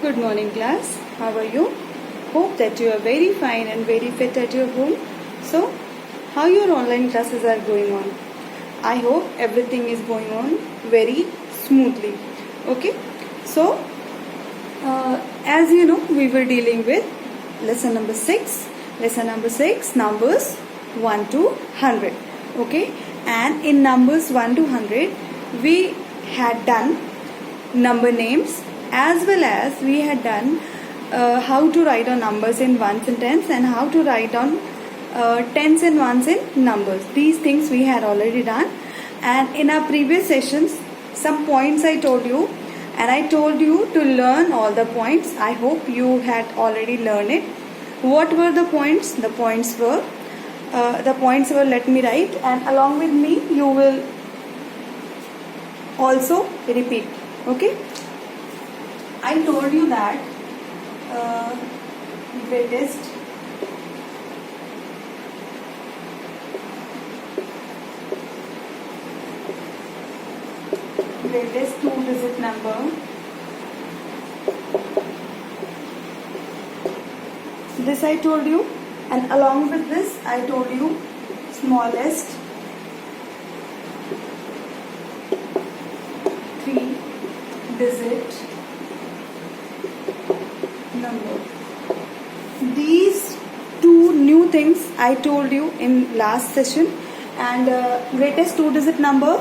Good morning, class. How are you? Hope that you are very fine and very fit at your home. So, how your online classes are going on? I hope everything is going on very smoothly. Okay. So, as you know, we were dealing with lesson number 6. Lesson number 6, numbers 1 to 100. Okay. And in numbers 1 to 100, we had done number names, as well as we had done how to write on numbers in ones and tens, and how to write on tens and ones in numbers. These things we had already done. And in our previous sessions, some points I told you, and I told you to learn all the points. I hope you had already learned it. What were the points? The points were let me write, and along with me you will also repeat. Okay. I told you that greatest two-digit number this I told you, and along with this I told you smallest three-digit number. These two new things I told you in last session. And greatest two-digit number,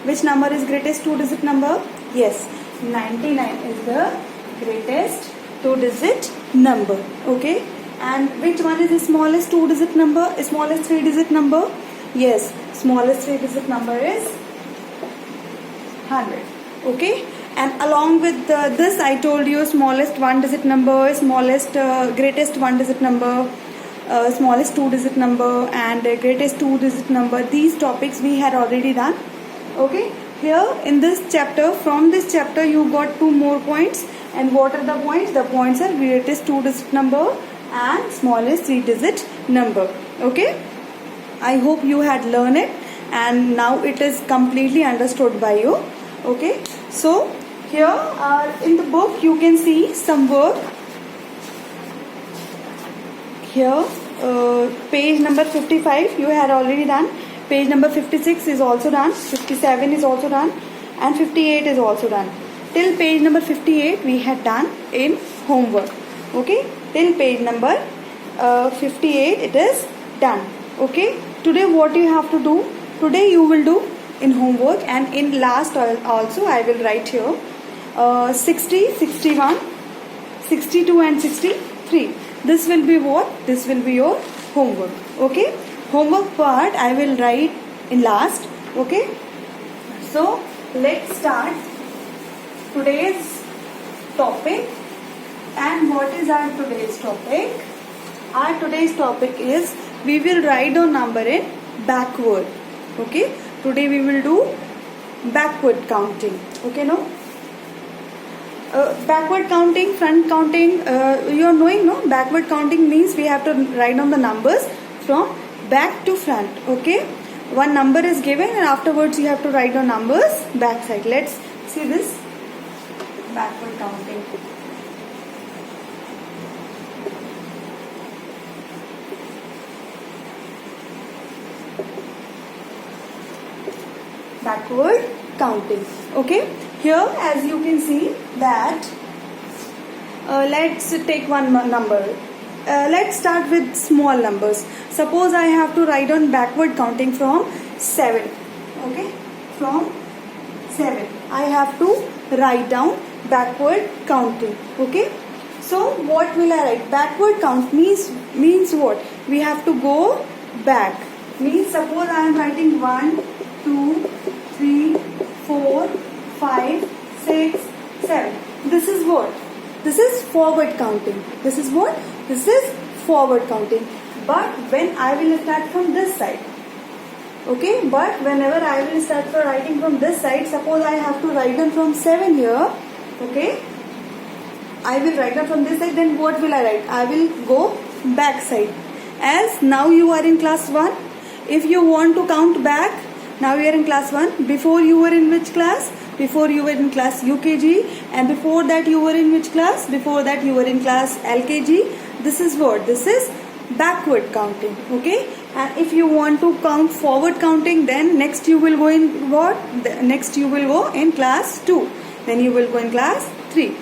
which number is greatest two-digit number? Yes, 99 is the greatest two-digit number. Okay. And which one is the smallest two-digit number? Smallest three-digit number? Yes, smallest three-digit number is 100. Okay. And along with this, I told you smallest one-digit number, smallest greatest one-digit number, smallest two-digit number, and greatest two-digit number. These topics we had already done. Okay. Here in this chapter, from this chapter, you got two more points. And what are the points? The points are greatest two-digit number and smallest three-digit number. Okay. I hope you had learned it, and now it is completely understood by you. Okay. So here in the book you can see some work. Here page number 55 you had already done. Page number 56 is also done. 57 is also done, and 58 is also done. Till page number 58 we had done in homework. Okay. Till page number 58 it is done. Okay. Today what you have to do? Today you will do in homework, and in last also I will write here 60, 61, 62 and 63. This will be what? This will be your homework. Okay. Homework part I will write in last. Okay. So let's start today's topic. And what is our today's topic? Our today's topic is we will write down number in backward. Okay. Today we will do backward counting. Okay, no? Backward counting, front counting, you are knowing, no? Backward counting means we have to write down the numbers from back to front. Okay. One number is given, and afterwards you have to write down numbers back side. Let's see this backward counting. Backward counting. Okay. Here as you can see that let's take one number. Let's start with small numbers. Suppose I have to write on backward counting from 7. Okay. From 7 I have to write down backward counting. Okay. So what will I write? Backward count means what? We have to go back. Means suppose I am writing 1, 2, 3, 4, 5, 6, 7. This is what? This is forward counting. This is what? This is forward counting. But when I will start from this side. Okay. But whenever I will start for writing from this side, suppose I have to write down from 7 here. Okay. I will write down from this side. Then what will I write? I will go back side. As now you are in class 1. If you want to count back, now you are in class 1. Before you were in which class? Before you were in class UKG, and before that you were in which class? Before that you were in class LKG. This is what? This is backward counting. Okay. And if you want to count forward counting, then next you will go in what? Next you will go in class 2. Then you will go in class 3.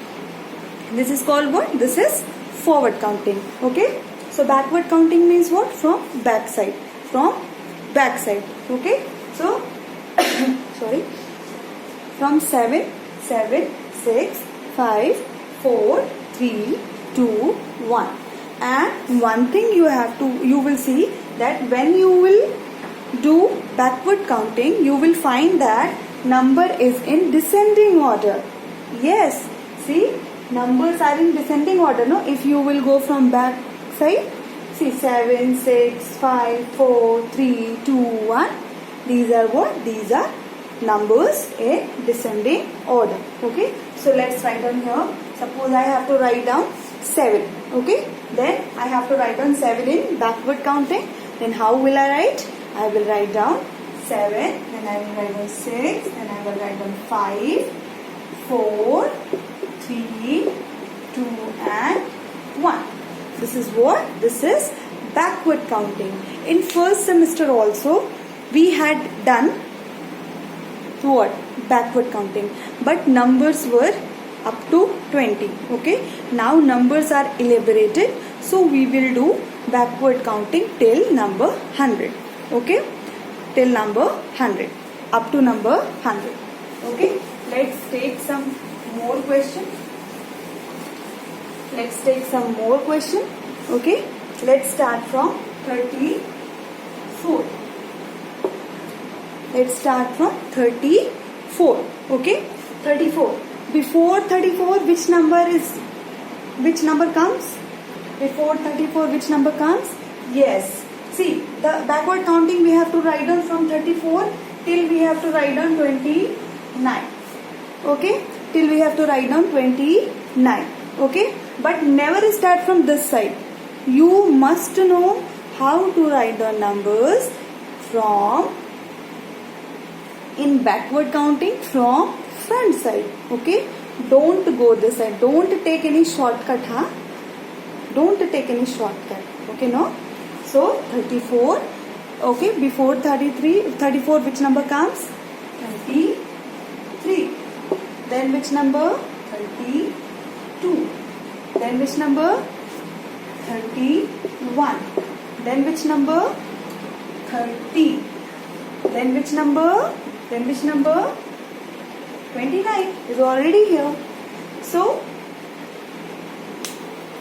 This is called what? This is forward counting. Okay. So backward counting means what? From back side. From back side. Okay. So sorry. From 7, 6, 5, 4, 3, 2, 1. And one thing you will see that when you will do backward counting, you will find that number is in descending order. Yes, see, numbers are in descending order. No, if you will go from back side, see 7, 6, 5, 4, 3, 2, 1. These are what? These are numbers in descending order. Okay, so let's write down here. Suppose I have to write down 7. Okay, then I have to write down 7 in backward counting. Then how will I write? I will write down 7, then I will write down 6, then I will write down 5, 4, 3, 2 and 1. This is what? This is backward counting. In first semester also we had done what? Backward counting, but numbers were up to 20. Okay, now numbers are elaborated, so we will do backward counting till number 100. Okay, till number 100, up to number 100. Okay, let's take some more question. Okay, let's start from 34. Let's start from 34. Okay, 34. Before 34, which number comes? Before 34, which number comes? Yes. See, the backward counting we have to write down from 34 till we have to write down 29. Okay, till we have to write down 29. Okay, but never start from this side. You must know how to write the numbers from in backward counting from front side. Okay, don't go this side. Don't take any shortcut. Don't take any shortcut. Okay, no. So 34. Okay, before 34, which number comes? 33. Then which number? 32. Then which number? 31. Then which number? 30. Then which number? 29 is already here. So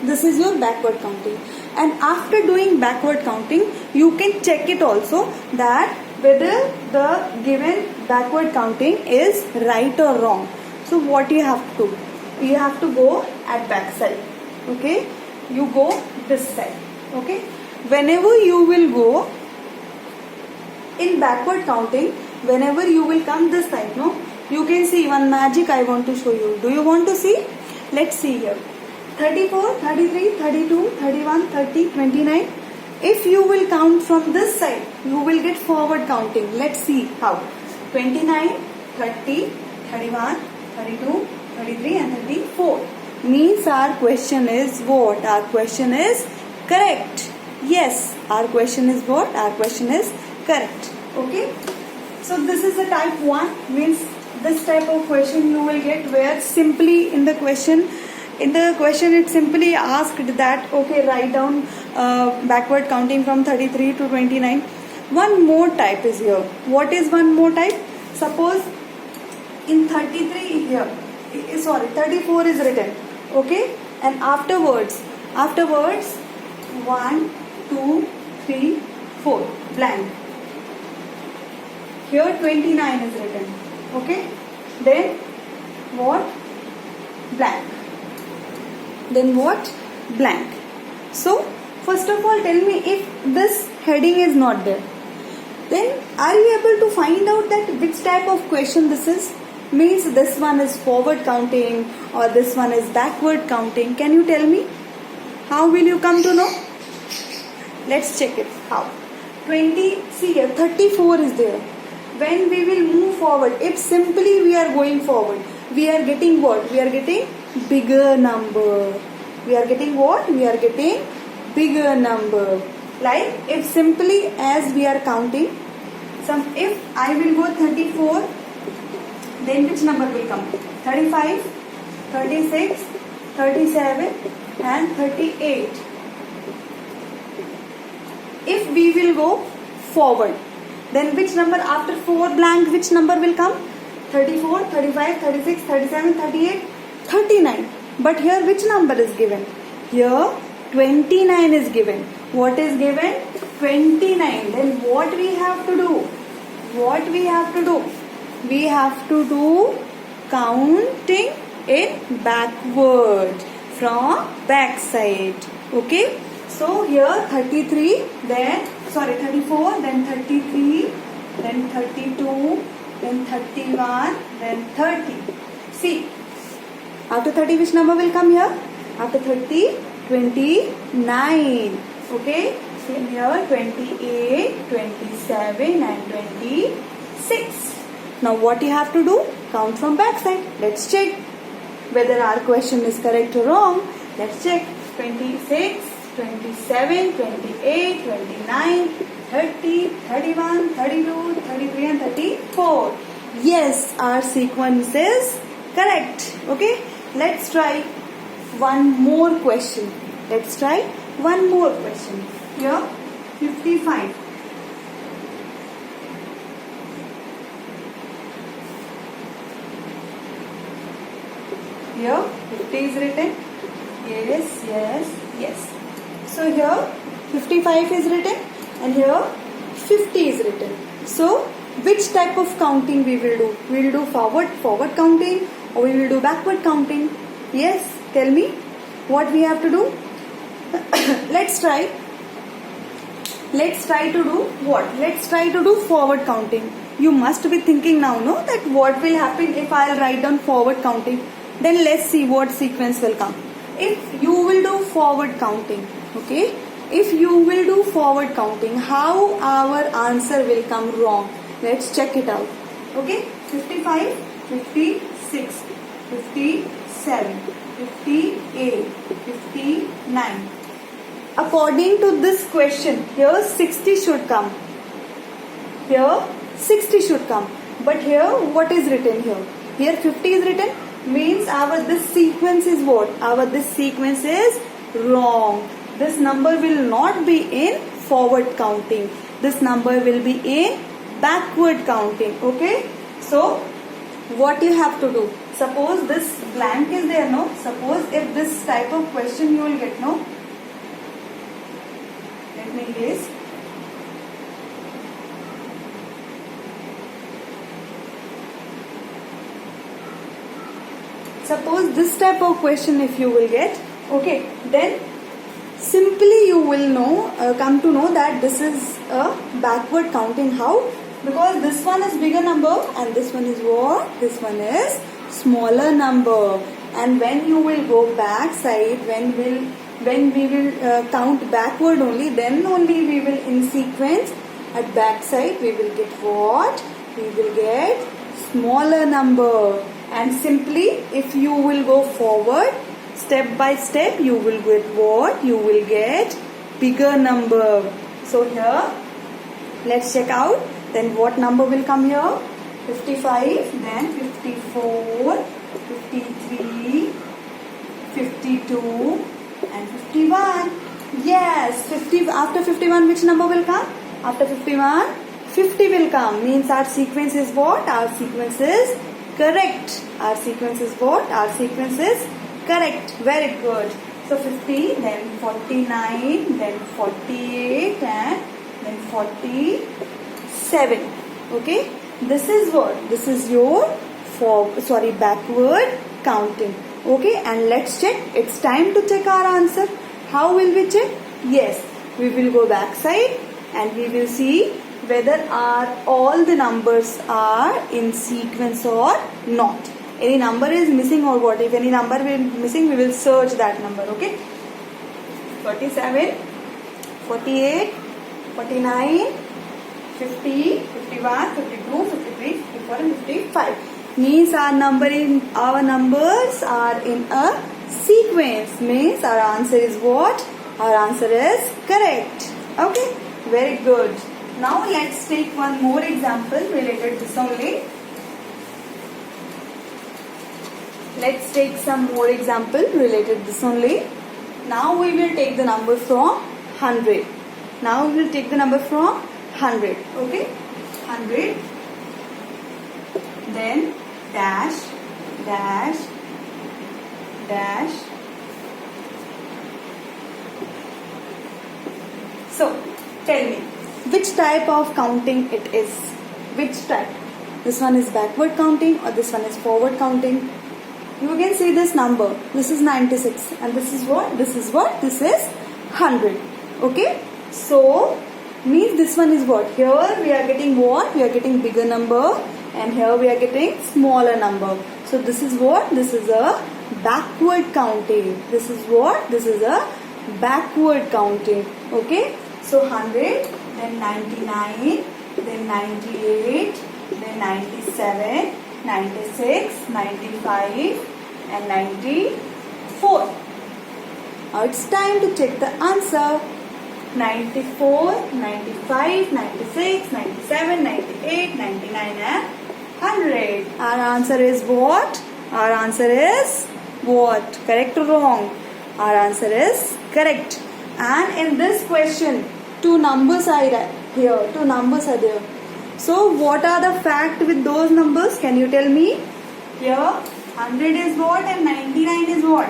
this is your backward counting. And after doing backward counting, you can check it also that whether the given backward counting is right or wrong. So what you have to do? You have to go at back side. Okay, you go this side. Okay, whenever you will go in backward counting, whenever you will come this side, no, you can see one magic I want to show you. Do you want to see? Let's see here. 34, 33, 32, 31, 30, 29. If you will count from this side, you will get forward counting. Let's see how. 29, 30, 31, 32, 33 and 34. Means our question is what? Our question is correct. Yes, our question is what? Our question is correct. Okay. So this is the type 1. Means this type of question you will get where simply in the question it simply asked that okay, write down backward counting from 33 to 29. One more type is here. What is one more type? Suppose in 33 here, 34 is written. Okay, and afterwards 1, 2, 3, 4 blank. Here 29 is written. Okay, then what? Blank. Then what? Blank. So first of all, tell me, if this heading is not there, then are you able to find out that which type of question this is? Means this one is forward counting or this one is backward counting. Can you tell me? How will you come to know? Let's check it. How? 20, see here, 34 is there. when we will move forward, if simply we are going forward, we are getting what? We are getting bigger number. We are getting what? We are getting bigger number. Like if simply as we are counting, if I will go 34, then which number will come? 35, 36, 37 and 38. If we will go forward, then which number after 4 blank, which number will come? 34, 35, 36, 37, 38, 39. But here which number is given? Here 29 is given. What is given? 29. Then what we have to do? What we have to do? We have to do counting in backward from back side. Okay. So here 33, then 34, then 33, then 32, then 31, then 30. See, after 30 which number will come here? After 30, 29. Okay. So here 28, 27 and 26. Now what you have to do? Count from back side. Let's check whether our question is correct or wrong. Let's check. 26, 27, 28, 29, 30, 31, 32, 33 and 34. Yes, our sequence is correct. Okay. Let's try one more question. Let's try one more question. Here 55. Here 50 is written. Yes, yes, yes. So here 55 is written and here 50 is written. So which type of counting we will do? We will do forward counting, or we will do backward counting? Yes, tell me what we have to do. Let's try to do what? Let's try to do forward counting. You must be thinking now, no, that what will happen if I'll write down forward counting. Then let's see what sequence will come. If you will do forward counting, okay, if you will do forward counting, how our answer will come wrong? Let's check it out. Okay, 55, 56, 57, 58, 59. According to this question, here 60 should come. Here 60 should come. But here what is written here? Here 50 is written. Means this sequence is what? This sequence is wrong. This number will not be in forward counting. This number will be in backward counting. Okay. So what you have to do? Suppose this blank is there, no? Suppose if this type of question you will get, no? Let me erase. Suppose this type of question if you will get, okay, then simply you will know, come to know that this is a backward counting. How? Because this one is bigger number and this one is what? This one is smaller number. And when you will go back side, when we will count backward only, then only we will in sequence at back side we will get what? We will get smaller number. And simply if you will go forward step by step, you will get what? You will get bigger number. So here let's check out. Then what number will come here? 55, then 54, 53, 52 and 51. Yes, 50. After 51 which number will come? After 51 50 will come. Means our sequence is what? Our sequence is correct. Our sequence is what? Our sequence is correct. Very good. So 50, then 49, then 48 and then 47. Okay. This is what? This is your backward counting. Okay. And let's check. It's time to check our answer. How will we check? Yes. We will go back side and we will see whether all the numbers are in sequence or not. Any number is missing or what? If any number is missing, we will search that number. Okay. 47, 48, 49, 50, 51, 52, 53, 54 and 55. Means our numbers are in a sequence. Means our answer is what? Our answer is correct. Okay, very good. Now let's take one more example related to this only. Let's take some more example related to this only. Now we will take the number from 100. Now we will take the number from 100. Okay, 100. Then dash, dash, dash. So tell me, which type of counting it is? Which type? This one is backward counting or this one is forward counting? You can see this number. This is 96 and this is what? This is what? This is 100. Okay. So means this one is what? Here we are getting what? We are getting bigger number and here we are getting smaller number. So this is what? This is a backward counting. This is what? This is a backward counting. Okay. So 100, then 99, then 98, then 97, 96, 95 and 94. Now it's time to check the answer. 94, 95, 96, 97, 98, 99 and 100. Our answer is what? Our answer is what? Correct or wrong? Our answer is correct. And in this question, two numbers are here. Two numbers are there. So what are the fact with those numbers? Can you tell me? Here 100 is what and 99 is what?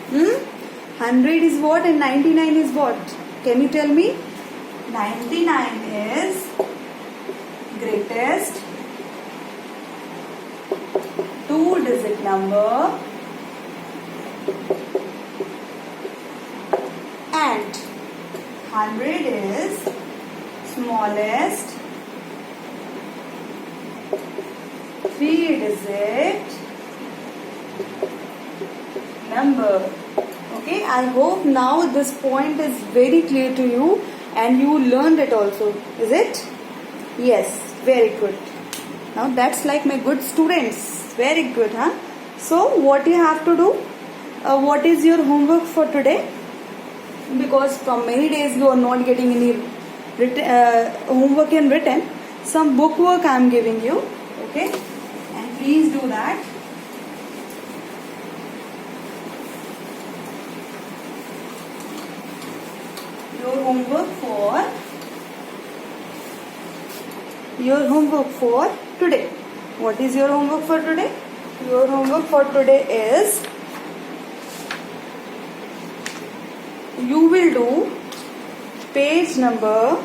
100 is what and 99 is what? Can you tell me? 99 is greatest two-digit number and 100 is smallest three-digit number. Okay, I hope now this point is very clear to you and you learned it also. Is it? Yes, very good. Now that's like my good students. Very good, huh? So what you have to do? What is your homework for today? Because from many days you are not getting any homework in written. Some book work I am giving you. Okay, and please do that. Your homework for today. What is your homework for today? Your homework for today is you will do page number,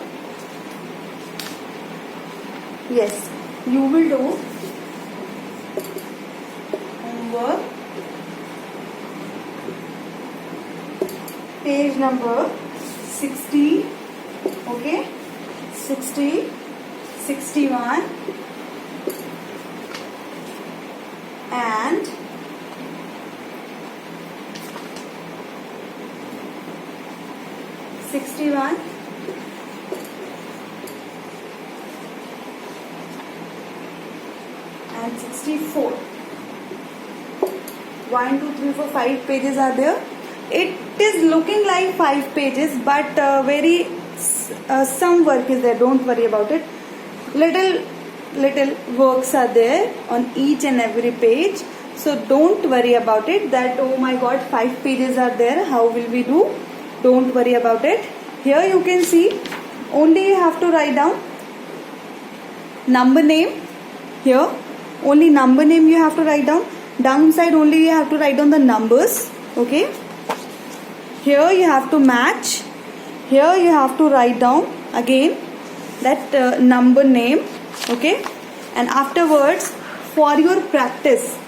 yes, you will do homework page number 60, okay, 60, 61 and 61 and 64. 1, 2, 3, 4, 5 pages are there. It is looking like 5 pages, but some work is there. Don't worry about it. Little works are there on each and every page. So don't worry about it. That oh my God, 5 pages are there. How will we do? Don't worry about it. Here you can see. Only you have to write down number name. Here only number name you have to write down. Downside only you have to write down the numbers. Okay. Here you have to match. Here you have to write down again that number name. Okay. And afterwards for your practice.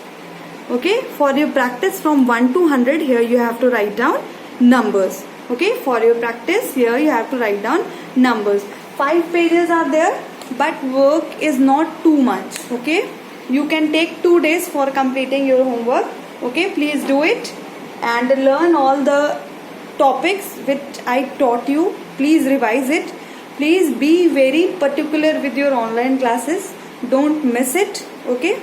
Okay. For your practice from 1 to 100 here you have to write down numbers. Okay. For your practice here you have to write down numbers. 5 pages are there, but work is not too much. Okay. You can take 2 days for completing your homework. Okay. Please do it and learn all the topics which I taught you. Please revise it Please be very particular with your online classes. Don't miss it. Okay.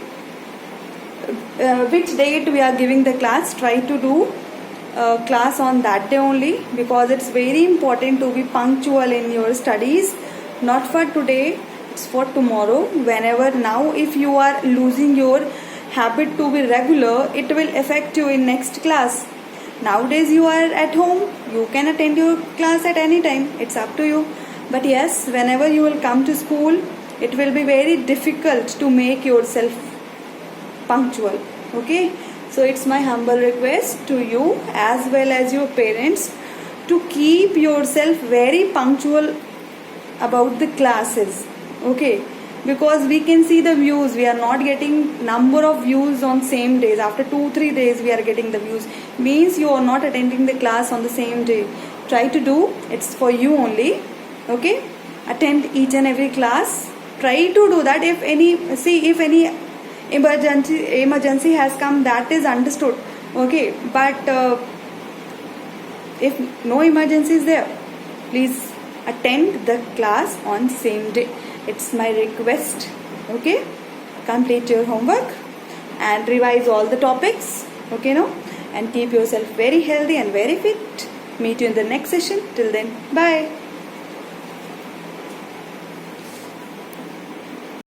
Which date we are giving the class, try to do class on that day only, because it's very important to be punctual in your studies. Not for today, it's for tomorrow. Whenever now, if you are losing your habit to be regular, it will affect you in next class. Nowadays you are at home, you can attend your class at any time, it's up to you. But yes, whenever you will come to school, it will be very difficult to make yourself punctual. Okay, so it's my humble request to you as well as your parents to keep yourself very punctual about the classes. Okay, because we can see the views, we are not getting number of views on same days. After 2-3 days we are getting the views, means you are not attending the class on the same day. Try to do, it's for you only. Okay, attend each and every class. Try to do that. If any emergency has come, that is understood. Okay, but if no emergency is there, please attend the class on same day. It's my request. Okay, complete your homework and revise all the topics. Okay, no, and keep yourself very healthy and very fit. Meet you in the next session. Till then, bye.